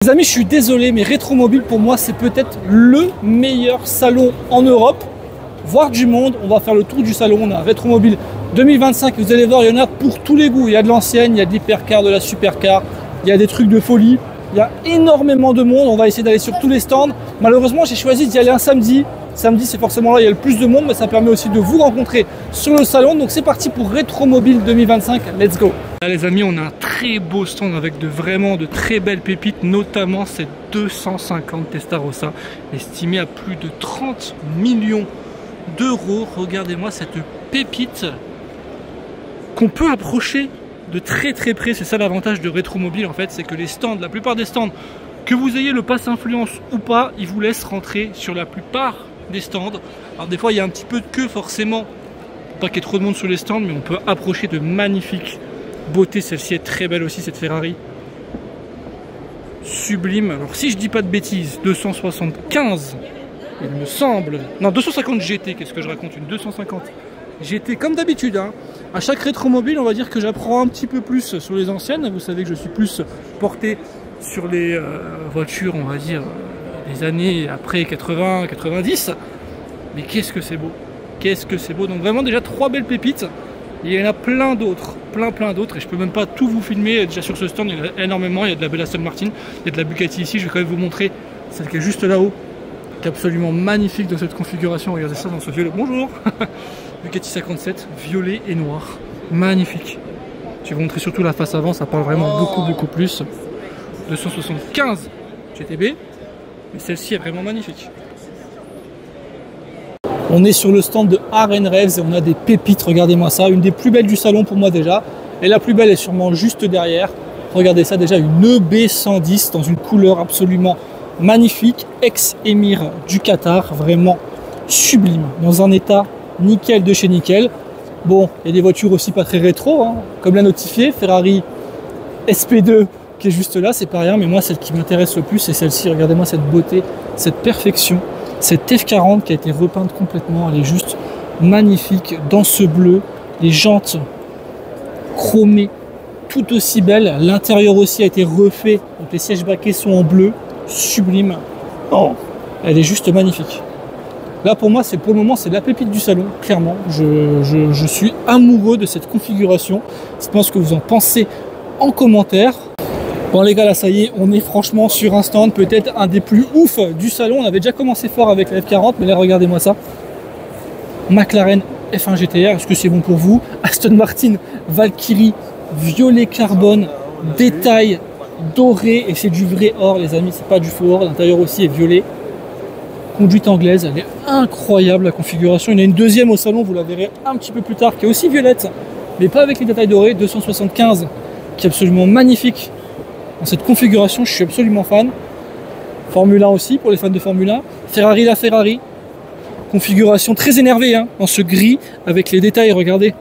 Les amis, je suis désolé, mais Rétromobile pour moi c'est peut-être le meilleur salon en Europe, voire du monde. On va faire le tour du salon. On a Rétromobile 2025 et vous allez voir, il y en a pour tous les goûts. Il y a de l'ancienne, il y a de l'hypercar, de la supercar, il y a des trucs de folie. Il y a énormément de monde. On va essayer d'aller sur tous les stands. Malheureusement, j'ai choisi d'y aller un samedi. Samedi, c'est forcément là, il y a le plus de monde, mais ça permet aussi de vous rencontrer sur le salon. Donc c'est parti pour Rétromobile 2025. Let's go. Là les amis, on a un très beau stand avec vraiment de très belles pépites, notamment cette 250 Testarossa, estimée à plus de 30 millions d'euros. Regardez-moi cette pépite qu'on peut approcher de très près. C'est ça l'avantage de Rétromobile en fait, c'est que les stands, la plupart des stands, que vous ayez le pass influence ou pas, ils vous laissent rentrer sur la plupart des stands. Alors des fois il y a un petit peu de queue forcément, pas qu'il y ait trop de monde sur les stands, mais on peut approcher de magnifiques beautés. Celle-ci est très belle aussi, cette Ferrari. Sublime. Alors si je dis pas de bêtises, 275, il me semble. Non, 250 GT, qu'est-ce que je raconte? Une 250 GT comme d'habitude. Hein. À chaque Rétromobile, on va dire que j'apprends un petit peu plus sur les anciennes. Vous savez que je suis plus porté sur les voitures, on va dire, des années après 80, 90. Mais qu'est-ce que c'est beau. Qu'est-ce que c'est beau. Donc vraiment déjà 3 belles pépites. Il y en a plein d'autres, plein d'autres, et je peux même pas tout vous filmer. Déjà sur ce stand, il y en a énormément. Il y a de la belle Aston Martin, il y a de la Bugatti ici. Je vais quand même vous montrer celle qui est juste là-haut, qui est absolument magnifique dans cette configuration. Regardez ça dans ce violet. Bonjour. Bugatti 57, violet et noir, magnifique. Je vais vous montrer surtout la face avant, ça parle vraiment beaucoup plus. 275 GTB, mais celle-ci est vraiment magnifique. On est sur le stand de R&Revs et on a des pépites, regardez-moi ça, une des plus belles du salon pour moi déjà. Et la plus belle est sûrement juste derrière. Regardez ça déjà, une EB110 dans une couleur absolument magnifique, ex-émir du Qatar, vraiment sublime, dans un état nickel de chez nickel. Bon, il y a des voitures aussi pas très rétro, hein, comme l'a notifié, Ferrari SP2 qui est juste là, c'est pas rien, mais moi celle qui m'intéresse le plus c'est celle-ci. Regardez-moi cette beauté, cette perfection. Cette F40 qui a été repeinte complètement, elle est juste magnifique dans ce bleu, les jantes chromées tout aussi belles, l'intérieur aussi a été refait, donc les sièges baquets sont en bleu, sublime. Oh, elle est juste magnifique. Là pour moi, pour le moment, c'est la pépite du salon, clairement. Je suis amoureux de cette configuration. Je pense que vous en pensez en commentaire. Bon les gars, là ça y est, on est franchement sur un stand peut-être un des plus ouf du salon. On avait déjà commencé fort avec la F40, mais là regardez-moi ça. McLaren F1 GTR, est-ce que c'est bon pour vous? Aston Martin Valkyrie, violet carbone, détail doré, et c'est du vrai or les amis, c'est pas du faux or. L'intérieur aussi est violet. Conduite anglaise, elle est incroyable la configuration. Il y en a une deuxième au salon, vous la verrez un petit peu plus tard, qui est aussi violette, mais pas avec les détails dorés. 275, qui est absolument magnifique. Dans cette configuration, je suis absolument fan. Formule 1 aussi, pour les fans de Formule 1. Ferrari la Ferrari. Configuration très énervée, hein, en ce gris, avec les détails, regardez.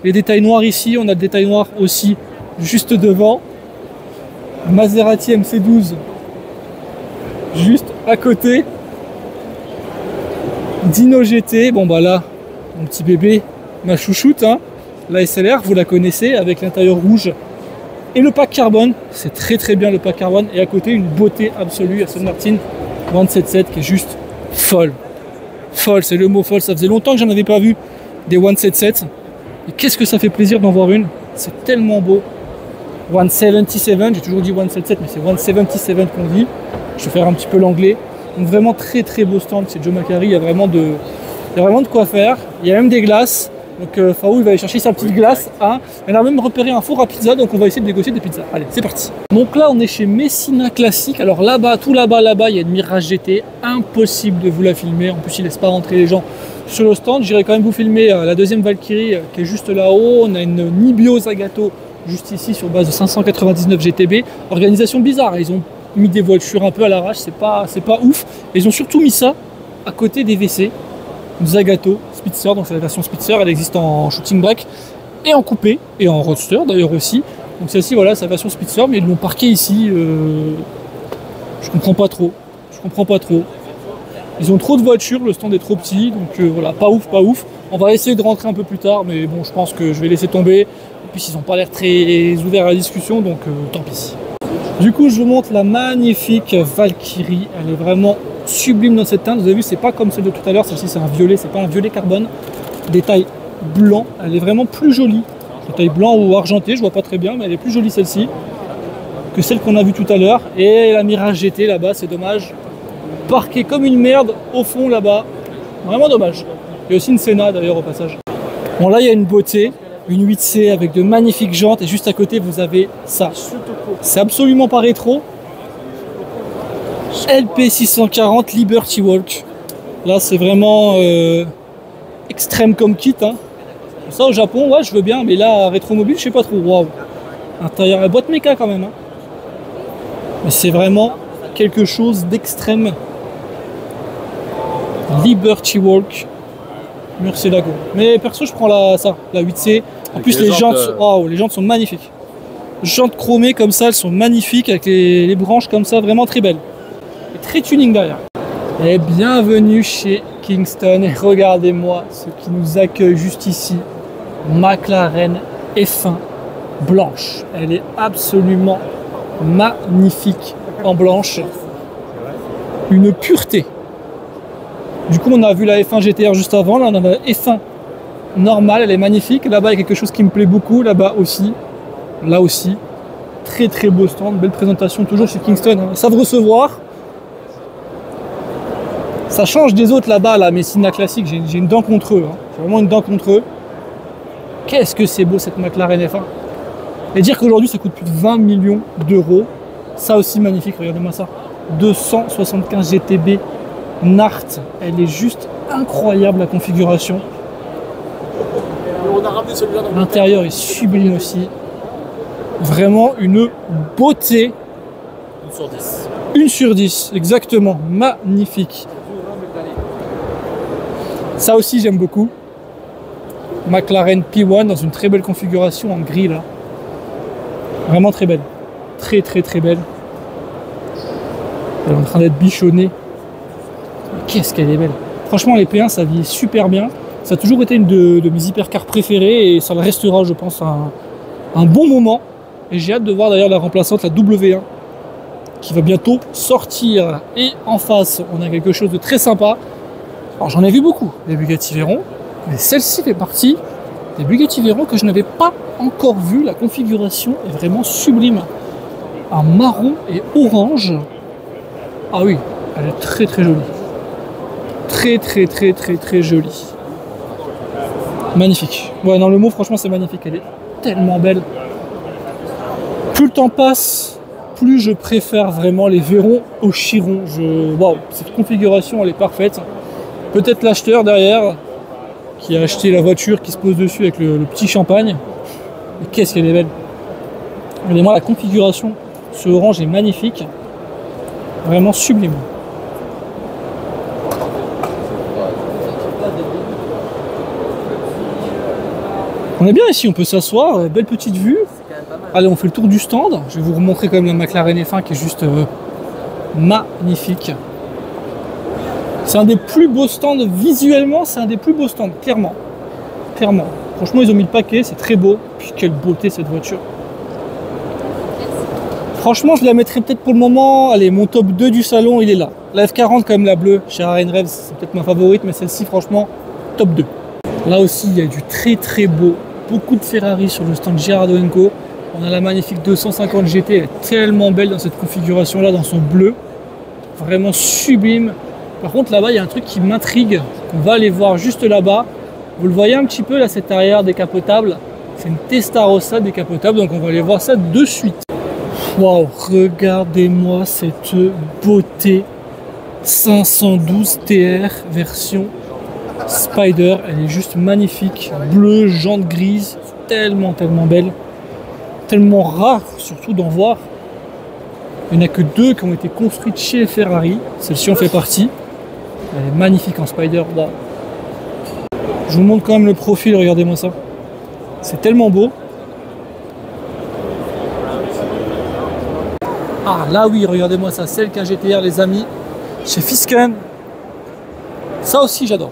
Les détails noirs ici, on a le détail noir aussi juste devant. Maserati MC12, juste à côté. Dino GT, bon bah là, mon petit bébé, ma chouchoute, hein. La SLR, vous la connaissez, avec l'intérieur rouge. Et le pack carbone, c'est très bien le pack carbone. Et à côté, une beauté absolue, Aston Martin 177 qui est juste folle. Folle, c'est le mot folle. Ça faisait longtemps que j'en avais pas vu des 177. Et qu'est-ce que ça fait plaisir d'en voir une. C'est tellement beau. 177, j'ai toujours dit 177, mais c'est 177 qu'on dit. Je vais faire un petit peu l'anglais. Donc vraiment très beau stand. C'est Joe Macari, il y a vraiment de quoi faire. Il y a même des glaces. Donc Faou il va aller chercher sa petite glace. Hein. Elle a même repéré un four à pizza, donc on va essayer de négocier des pizzas. Allez, c'est parti. Donc là on est chez Messina Classique. Alors là-bas, tout là-bas, il y a une Mirage GT. Impossible de vous la filmer. En plus il laisse pas rentrer les gens sur le stand. J'irai quand même vous filmer la deuxième Valkyrie qui est juste là-haut. On a une Nibio Zagato juste ici sur base de 599 GTB. Organisation bizarre. Ils ont mis des voitures un peu à l'arrache. C'est pas ouf. Et ils ont surtout mis ça à côté des WC. Zagato Speedster, donc c'est la version Speedster, elle existe en shooting break et en coupé et en roadster d'ailleurs aussi. Donc celle-ci voilà, c'est la version Speedster, mais ils l'ont parqué ici. Je comprends pas trop. Ils ont trop de voitures, le stand est trop petit, donc voilà, pas ouf. On va essayer de rentrer un peu plus tard, mais bon, je pense que je vais laisser tomber. Et puis ils n'ont pas l'air très ouverts à la discussion, donc tant pis. Du coup, je vous montre la magnifique Valkyrie. Elle est vraiment sublime dans cette teinte. Vous avez vu, c'est pas comme celle de tout à l'heure. Celle-ci, c'est un violet, c'est pas un violet carbone. Détail blanc. Elle est vraiment plus jolie. Détail blanc ou argenté, je vois pas très bien, mais elle est plus jolie celle-ci que celle qu'on a vue tout à l'heure. Et la Mirage GT là-bas, c'est dommage. Parquée comme une merde au fond là-bas. Vraiment dommage. Il y a aussi une Senna d'ailleurs au passage. Bon, là, il y a une beauté. Une 8C avec de magnifiques jantes et juste à côté vous avez ça. C'est absolument pas rétro. LP640 Liberty Walk. Là c'est vraiment extrême comme kit. Hein. Ça au Japon, ouais je veux bien, mais là rétro mobile je sais pas trop. Waouh. Intérieur la boîte méca quand même. Hein. Mais c'est vraiment quelque chose d'extrême. Liberty Walk. Murcielago. Mais perso je prends la 8C. En plus les jantes, les jantes sont magnifiques. Jantes chromées comme ça, elles sont magnifiques avec les branches comme ça, vraiment très belles. Et très tuning derrière. Et bienvenue chez Kingston. Et regardez-moi ce qui nous accueille juste ici. McLaren F1 blanche. Elle est absolument magnifique en blanche. Une pureté. Du coup on a vu la F1 GTR juste avant, là on a la F1 normale, elle est magnifique. Là-bas il y a quelque chose qui me plaît beaucoup, là-bas aussi. Là aussi. Très très beau stand, belle présentation toujours chez Kingston. Hein. Ils savent recevoir. Ça change des autres là-bas, la Messina classique, j'ai une dent contre eux. Hein. J'ai vraiment une dent contre eux. Qu'est-ce que c'est beau cette McLaren F1. Et dire qu'aujourd'hui ça coûte plus de 20 millions d'euros. Ça aussi magnifique, regardez-moi ça. 275 GTB Nart, elle est juste incroyable la configuration. L'intérieur est sublime aussi. Vraiment une beauté. 1 sur 10. 1 sur 10, exactement. Magnifique. Ça aussi j'aime beaucoup. McLaren P1 dans une très belle configuration en gris là. Vraiment très belle. Très très très belle. Elle est en train d'être bichonnée. Qu'est-ce qu'elle est belle. Franchement les P1 ça vieillit super bien. Ça a toujours été une de mes hypercars préférées et ça le restera je pense un bon moment. Et j'ai hâte de voir d'ailleurs la remplaçante, la W1, qui va bientôt sortir. Et en face, on a quelque chose de très sympa. Alors j'en ai vu beaucoup, des Bugatti Veyron, mais celle-ci fait partie des Bugatti Veyron que je n'avais pas encore vu. La configuration est vraiment sublime. Un marron et orange. Ah oui, elle est très très jolie. Très très très très très jolie. Magnifique. Ouais, non, le mot franchement c'est magnifique. Elle est tellement belle. Plus le temps passe, plus je préfère vraiment les Veyron au Chiron. Waouh, cette configuration elle est parfaite. Peut-être l'acheteur derrière qui a acheté la voiture qui se pose dessus avec le petit champagne. Mais qu'est-ce qu'elle est belle. Regardez-moi la configuration. Ce orange est magnifique. Vraiment sublime. On est bien ici, on peut s'asseoir, belle petite vue. Allez, on fait le tour du stand. Je vais vous remontrer quand même la McLaren F1 qui est juste magnifique. C'est un des plus beaux stands visuellement, c'est un des plus beaux stands, clairement. Clairement. Franchement, ils ont mis le paquet, c'est très beau. Puis quelle beauté cette voiture. Franchement, je la mettrais peut-être pour le moment. Allez, mon top 2 du salon, il est là. La F40, quand même, la bleue, chez RN Revs, c'est peut-être ma favorite, mais celle-ci, franchement, top 2. Là aussi, il y a du très très beau. Beaucoup de Ferrari sur le stand Girardeau & Co. On a la magnifique 250 GT, elle est tellement belle dans cette configuration-là, dans son bleu. Vraiment sublime. Par contre, là-bas, il y a un truc qui m'intrigue. On va aller voir juste là-bas. Vous le voyez un petit peu, là, cet arrière décapotable. C'est une Testarossa décapotable, donc on va aller voir ça de suite. Waouh, regardez-moi cette beauté. 512 TR version Spider, elle est juste magnifique, bleu, jante grise, tellement belle, tellement rare surtout d'en voir. Il n'y en a que 2 qui ont été construites chez Ferrari, celle-ci en fait partie. Elle est magnifique en Spider, wow. Je vous montre quand même le profil, regardez-moi ça. C'est tellement beau. Ah là oui, regardez-moi ça, celle qu'un GTR les amis, chez Fisken. Ça aussi j'adore.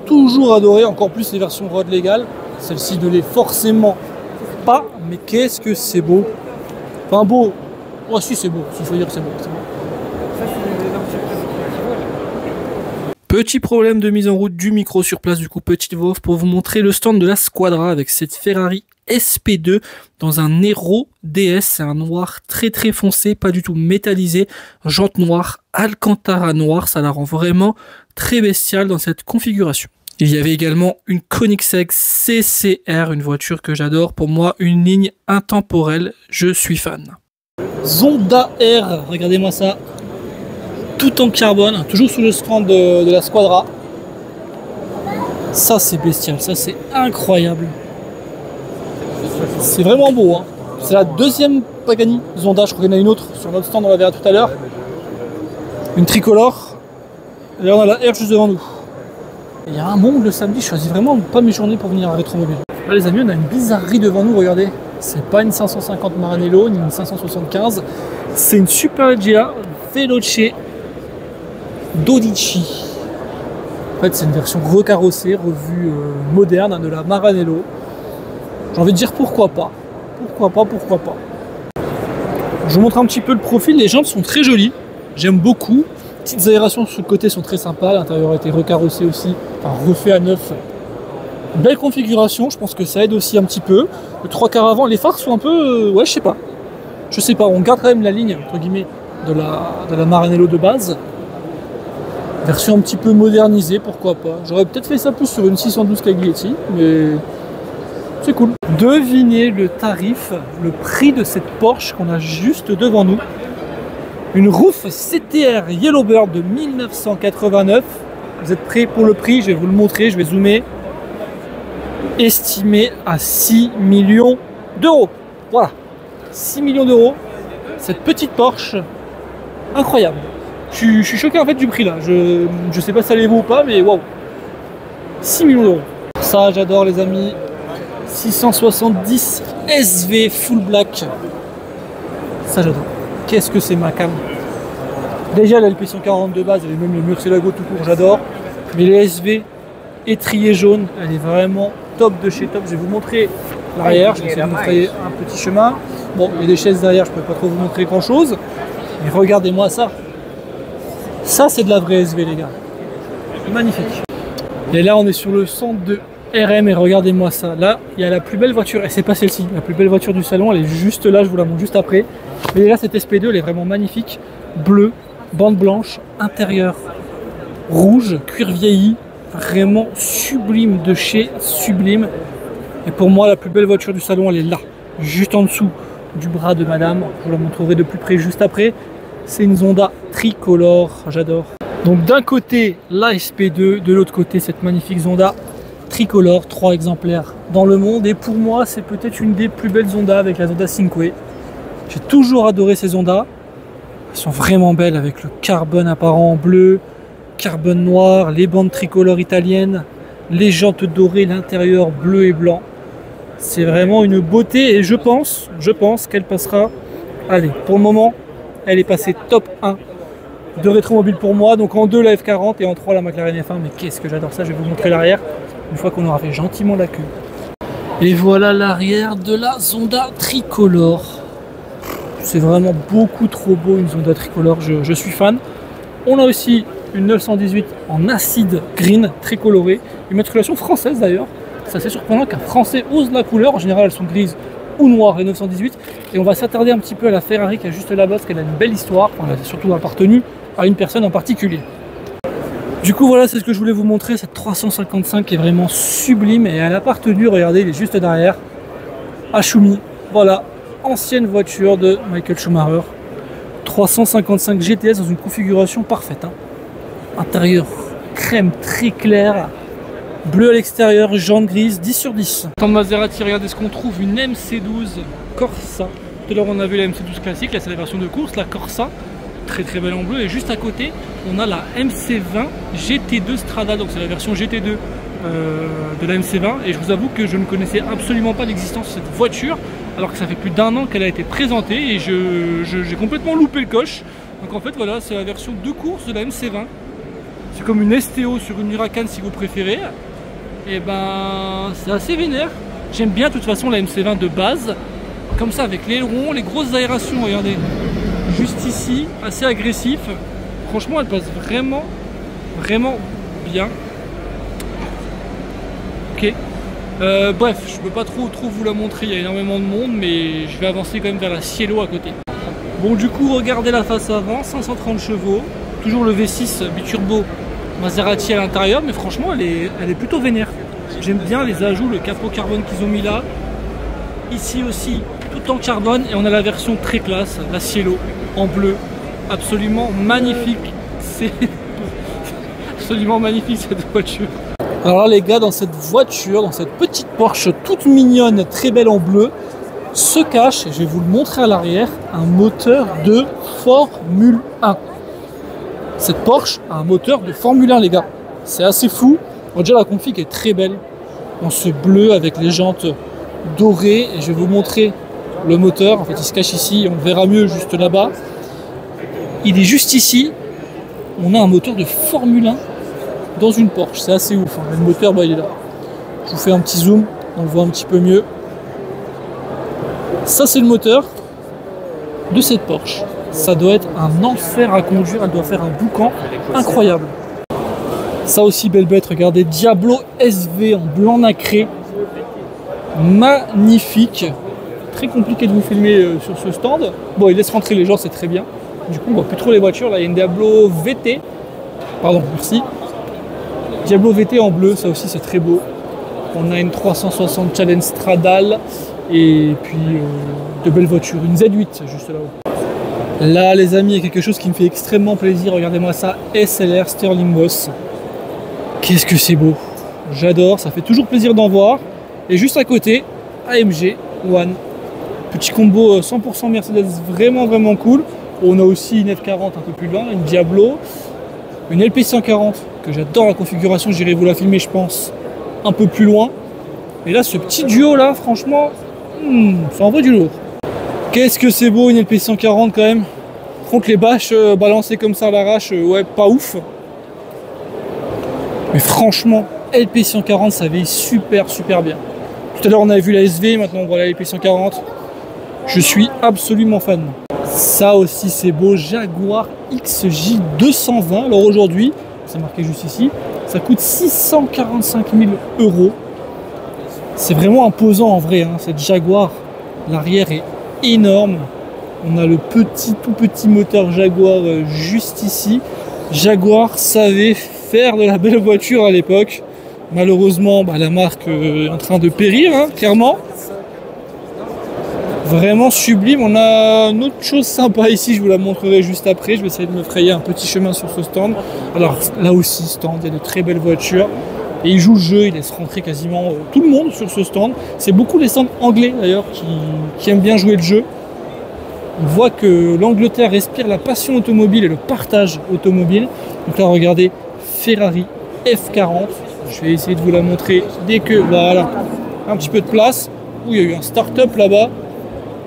Toujours adoré, encore plus les versions road légales. Celle-ci ne l'est forcément pas, mais qu'est-ce que c'est beau. Enfin beau, Oh si c'est beau, s'il faut dire c'est beau, c'est beau. Petit problème de mise en route du micro sur place, du coup petite voix off pour vous montrer le stand de la Squadra avec cette Ferrari SP2 dans un Nero DS, c'est un noir très très foncé, pas du tout métallisé, jante noire, Alcantara noir, ça la rend vraiment très bestiale dans cette configuration. Il y avait également une Koenigsegg CCR, une voiture que j'adore, pour moi une ligne intemporelle, je suis fan. Zonda R, regardez-moi ça, tout en carbone, toujours sous le stand de la Squadra. Ça c'est bestial, ça c'est incroyable. C'est vraiment beau, hein. C'est la deuxième Pagani Zonda, je crois qu'il y en a une autre sur notre stand, on la verra tout à l'heure. Une tricolore. Et là on a la R juste devant nous. Il y a un monde le samedi, je choisis vraiment pas mes journées pour venir à Rétromobile. Là les amis, on a une bizarrerie devant nous, regardez. C'est pas une 550 Maranello, ni une 575. C'est une Superleggera Veloce Dodici. En fait, c'est une version recarrossée, revue moderne de la Maranello. J'ai envie de dire pourquoi pas. Pourquoi pas, pourquoi pas. Je vous montre un petit peu le profil. Les jantes sont très jolies. J'aime beaucoup. Petites aérations sur le côté sont très sympas. L'intérieur a été recarrossé aussi, enfin refait à neuf. Belle configuration, je pense que ça aide aussi un petit peu. Le 3/4 avant, les phares sont un peu... ouais, je sais pas. Je sais pas, on garde quand même la ligne, entre guillemets, de la Maranello de base. Version un petit peu modernisée, pourquoi pas. J'aurais peut-être fait ça plus sur une 612 Caglietti, mais c'est cool. Devinez le tarif, le prix de cette Porsche qu'on a juste devant nous. Une Roof CTR Yellowbird de 1989. Vous êtes prêts pour le prix? Je vais vous le montrer, je vais zoomer. Estimé à 6 millions d'euros. Voilà, 6 millions d'euros. Cette petite Porsche, incroyable. Je suis choqué en fait du prix là. Je sais pas si ça allait vous ou pas, mais waouh. 6 millions d'euros. Ça, j'adore les amis. 670 SV Full Black. Ça, j'adore. Qu'est-ce que c'est ma cam. Déjà, la LP140 de base, elle est même le Murcielago tout court, j'adore. Mais les SV étrier jaune, elle est vraiment top de chez top. Je vais vous montrer l'arrière. Je vais essayer de vous montrer un petit chemin. Bon, il y a des chaises derrière, je peux pas trop vous montrer grand chose. Mais regardez-moi ça. Ça, c'est de la vraie SV, les gars. Magnifique. Et là, on est sur le centre de RM et regardez-moi ça. Là, il y a la plus belle voiture, et c'est pas celle-ci, la plus belle voiture du salon, elle est juste là, je vous la montre juste après. Mais là, cette SP2, elle est vraiment magnifique. Bleu, bande blanche, intérieur rouge, cuir vieilli, vraiment sublime de chez sublime. Et pour moi, la plus belle voiture du salon, elle est là, juste en dessous du bras de madame. Je vous la montrerai de plus près juste après. C'est une Zonda tricolore, j'adore. Donc d'un côté, la SP2, de l'autre côté, cette magnifique Zonda tricolore, 3 exemplaires dans le monde. Et pour moi, c'est peut-être une des plus belles Zonda avec la Zonda Cinque. J'ai toujours adoré ces Zonda. Elles sont vraiment belles avec le carbone apparent en bleu, carbone noir, les bandes tricolores italiennes, les jantes dorées, l'intérieur bleu et blanc. C'est vraiment une beauté et je pense qu'elle passera. Allez, pour le moment, elle est passée top 1 de Rétromobile pour moi. Donc en 2 la F40 et en 3 la McLaren F1. Mais qu'est-ce que j'adore ça, je vais vous montrer l'arrière une fois qu'on aura fait gentiment la queue. Et voilà l'arrière de la Zonda tricolore. C'est vraiment beaucoup trop beau une Zonda tricolore, je suis fan. On a aussi une 918 en acide green, très colorée. Une matriculation française d'ailleurs. C'est assez surprenant qu'un Français ose la couleur. En général, elles sont grises ou noires, les 918. Et on va s'attarder un petit peu à la Ferrari qui est juste là-bas, parce qu'elle a une belle histoire. Enfin, elle a surtout appartenu à une personne en particulier. Du coup, voilà, c'est ce que je voulais vous montrer. Cette 355 est vraiment sublime. Et elle a appartenu, regardez, il est juste derrière, à Schumi. Voilà, ancienne voiture de Michael Schumacher. 355 GTS dans une configuration parfaite. Hein. Intérieur crème très clair. Bleu à l'extérieur, jantes grises, 10 sur 10. Dans Maserati, regardez ce qu'on trouve, une MC12 Corsa. Tout à l'heure on a vu la MC12 classique, là c'est la version de course, la Corsa. Très très belle en bleu. Et juste à côté, on a la MC20 GT2 Strada, donc c'est la version GT2 de la MC20. Et je vous avoue que je ne connaissais absolument pas l'existence de cette voiture, alors que ça fait plus d'1 an qu'elle a été présentée et j'ai complètement loupé le coche. Donc en fait voilà, c'est la version de course de la MC20. C'est comme une STO sur une Huracan si vous préférez. Et ben c'est assez vénère. J'aime bien de toute façon la MC20 de base, comme ça avec l'aileron, les grosses aérations, regardez. juste ici, assez agressif. Franchement, elle passe vraiment bien. Ok. Bref, je peux pas trop vous la montrer, il y a énormément de monde, mais je vais avancer quand même vers la Cielo à côté. Bon, du coup, regardez la face avant, 530 chevaux, toujours le V6 biturbo Maserati à l'intérieur, mais franchement, elle est plutôt vénère. J'aime bien les ajouts, le capot carbone qu'ils ont mis là. Ici aussi, tout en carbone, et on a la version très classe, la Cielo, en bleu, absolument magnifique. C'est absolument magnifique cette voiture. Alors là les gars, dans cette voiture, dans cette petite Porsche toute mignonne, très belle en bleu, se cache, et je vais vous le montrer à l'arrière, un moteur de Formule 1. Cette Porsche a un moteur de Formule 1 les gars, c'est assez fou. Bon, déjà la config est très belle, dans ce bleu avec les jantes dorées, et je vais vous montrer le moteur, en fait il se cache ici, on le verra mieux juste là-bas. Il est juste ici, on a un moteur de Formule 1 dans une Porsche, c'est assez ouf, hein. Le moteur bah, il est là. Je vous fais un petit zoom, on le voit un petit peu mieux. Ça c'est le moteur de cette Porsche. Ça doit être un enfer à conduire, elle doit faire un boucan incroyable. Ça aussi belle bête, regardez, Diablo SV en blanc nacré. Magnifique. Très compliqué de vous filmer sur ce stand. Bon, il laisse rentrer les gens, c'est très bien. Du coup on voit plus trop les voitures, là il y a une Diablo VT. Pardon, merci. Diablo VT en bleu, ça aussi c'est très beau. On a une 360 Challenge Stradale et puis de belles voitures, une Z8 juste là-haut. Là les amis, il y a quelque chose qui me fait extrêmement plaisir, regardez-moi ça, SLR Sterling Moss. Qu'est-ce que c'est beau, j'adore, ça fait toujours plaisir d'en voir. Et juste à côté, AMG One. Petit combo 100% Mercedes, vraiment cool. On a aussi une F40 un peu plus loin, une Diablo, une LP140 que j'adore la configuration, j'irai vous la filmer je pense un peu plus loin. Et là ce petit duo là franchement ça envoie du lourd. Qu'est-ce que c'est beau une LP140 quand même. Contre les bâches balancées comme ça à l'arrache, ouais pas ouf. Mais franchement LP140 ça veille super bien. Tout à l'heure on avait vu la SV, maintenant on voit la LP140. Je suis absolument fan. Ça aussi c'est beau, Jaguar XJ220. Alors aujourd'hui, c'est marqué juste ici, ça coûte 645 000 €. C'est vraiment imposant en vrai, hein, cette Jaguar. L'arrière est énorme. On a le tout petit moteur Jaguar juste ici. Jaguar savait faire de la belle voiture à l'époque. Malheureusement, bah, la marque est en train de périr, hein, clairement. Vraiment sublime. On a une autre chose sympa ici, je vous la montrerai juste après. Je vais essayer de me frayer un petit chemin sur ce stand. Alors là aussi stand, il y a de très belles voitures. Et il joue le jeu, il laisse rentrer quasiment tout le monde sur ce stand. C'est beaucoup les stands anglais d'ailleurs qui aiment bien jouer le jeu. On voit que l'Angleterre respire la passion automobile et le partage automobile. Donc là regardez, Ferrari F40. Je vais essayer de vous la montrer dès que, voilà, un petit peu de place. Où il y a eu un start-up là-bas.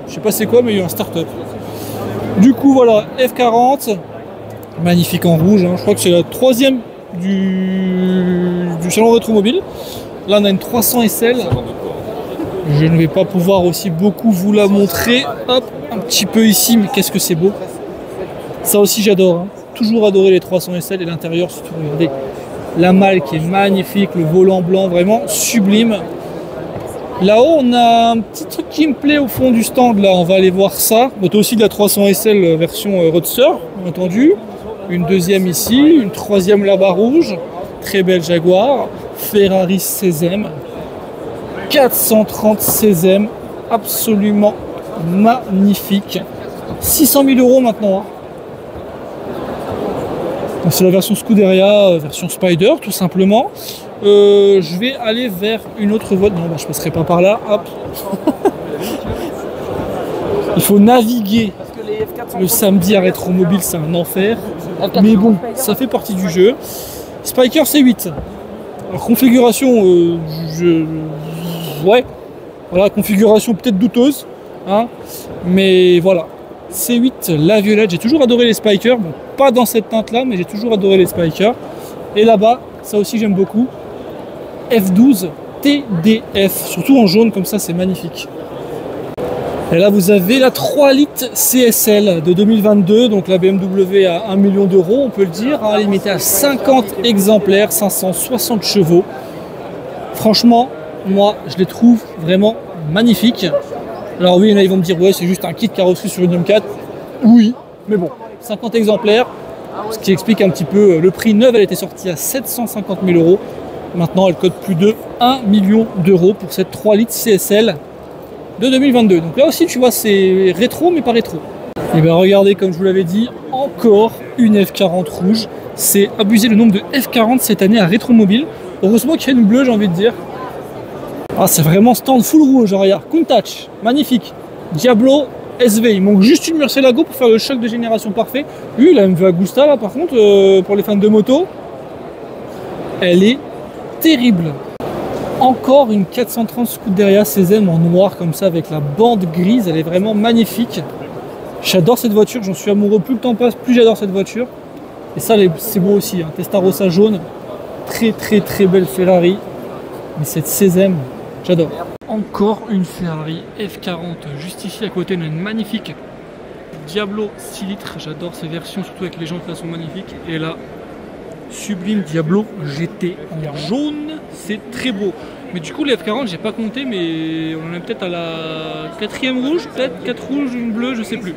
Je sais pas c'est quoi, mais il y a eu un start-up. Du coup, voilà, F40, magnifique en rouge. Hein. Je crois que c'est la troisième du salon Rétromobile. Là, on a une 300 SL. Je ne vais pas pouvoir aussi beaucoup vous la montrer. Hop, un petit peu ici, mais qu'est-ce que c'est beau. Ça aussi, j'adore. Hein. Toujours adoré les 300 SL et l'intérieur, surtout, regardez. La malle qui est magnifique, le volant blanc, vraiment sublime. Là-haut, on a un petit truc qui me plaît au fond du stand, là, on va aller voir ça. On a aussi de la 300 SL version Roadster, bien entendu. Une deuxième ici, une troisième là-bas rouge. Très belle Jaguar. Ferrari 16e. 430 16e. Absolument magnifique. 600 000 € maintenant. Donc c'est la version Scuderia, version Spider, tout simplement. Je vais aller vers une autre voie. Non, bah, je passerai pas par là. Hop. Il faut naviguer le samedi à Rétromobile, c'est un enfer. Mais bon, ça fait partie du jeu. Spiker C8. Alors configuration, ouais. Voilà, configuration peut-être douteuse. Hein, mais voilà. C8, la violette. J'ai toujours adoré les Spikers. Bon, pas dans cette teinte-là, mais j'ai toujours adoré les Spikers. Et là-bas, ça aussi j'aime beaucoup. F12 TDF, surtout en jaune comme ça, c'est magnifique. Et là, vous avez la 3 litres CSL de 2022, donc la BMW à 1 million d'euros, on peut le dire, hein, limitée à 50 exemplaires, 560 chevaux. Franchement, moi, je les trouve vraiment magnifiques. Alors oui, là, ils vont me dire, ouais, c'est juste un kit carrosserie sur une M4. Oui, mais bon, 50 exemplaires, ce qui explique un petit peu le prix. Neuve, elle était sortie à 750 000 euros. Maintenant, elle cote plus de 1 million d'euros pour cette 3 litres CSL de 2022. Donc là aussi, tu vois, c'est rétro, mais pas rétro. Et bien regardez, comme je vous l'avais dit, encore une F40 rouge. C'est abusé le nombre de F40 cette année à Rétromobile. Heureusement qu'il y a une bleue, j'ai envie de dire. Ah, c'est vraiment stand full rouge, regarde. Countach, magnifique. Diablo SV, il manque juste une Murcielago pour faire le choc de génération parfait. Oui, la MV Agusta, là, par contre, pour les fans de moto, elle est terrible. Encore une 430 Scuderia CZ en noir comme ça avec la bande grise, elle est vraiment magnifique. J'adore cette voiture, j'en suis amoureux, plus le temps passe, plus j'adore cette voiture. Et ça c'est beau aussi, hein. Testarossa jaune, très belle Ferrari. Mais cette 16e, j'adore. Encore une Ferrari F40, juste ici à côté on a une magnifique Diablo 6 litres, j'adore ces versions, surtout avec les jantes là sont magnifiques. Et là, sublime Diablo GT en jaune, c'est très beau. Mais du coup les F40 j'ai pas compté, mais on en est peut-être à la 4e rouge, peut-être 4 rouges, une bleue, je sais plus.